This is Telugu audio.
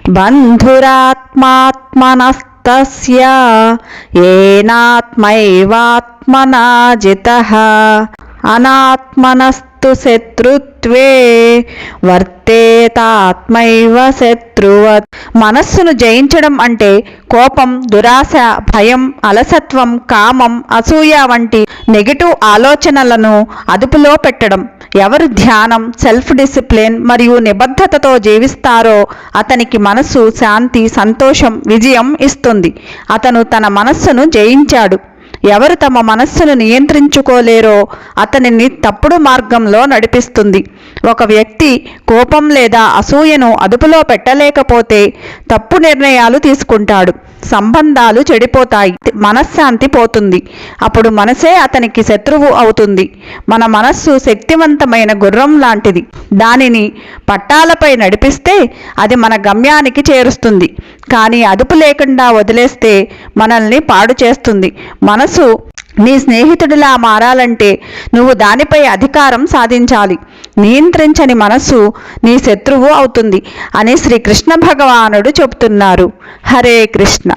బంధురాత్మాత్మనస్తస్య ఏనాత్మైవాత్మనా జితః అనాత్మనస్తు శత్రుత్వే వర్తేతాత్మైవ శత్రువత్. మనస్సును జయించడం అంటే కోపం, దురాశ, భయం, అలసత్వం, కామం, అసూయ వంటి నెగటివ్ ఆలోచనలను అదుపులో పెట్టడం. ఎవరు ధ్యానం, సెల్ఫ్ డిసిప్లిన్ మరియు నిబద్ధతతో జీవిస్తారో అతనికి మనస్సు శాంతి, సంతోషం, విజయం ఇస్తుంది. అతను తన మనస్సును జయించాడు. ఎవరు తమ మనస్సును నియంత్రించుకోలేరో అతనిని తప్పుడు మార్గంలో నడిపిస్తుంది. ఒక వ్యక్తి కోపం లేదా అసూయను అదుపులో పెట్టలేకపోతే తప్పు నిర్ణయాలు తీసుకుంటాడు, సంబంధాలు చెడిపోతాయి, మనశ్శాంతి పోతుంది. అప్పుడు మనసే అతనికి శత్రువు అవుతుంది. మన మనస్సు శక్తివంతమైన గుర్రం లాంటిది. దానిని పట్టాలపై నడిపిస్తే అది మన గమ్యానికి చేరుస్తుంది. కానీ అదుపు లేకుండా వదిలేస్తే మనల్ని పాడు చేస్తుంది. మనసు నీ స్నేహితుడిలా మారాలంటే నువ్వు దానిపై అధికారం సాధించాలి. నియంత్రించని మనసు నీ శత్రువు అవుతుంది అని శ్రీకృష్ణ భగవానుడు చెబుతున్నారు. హరే కృష్ణ.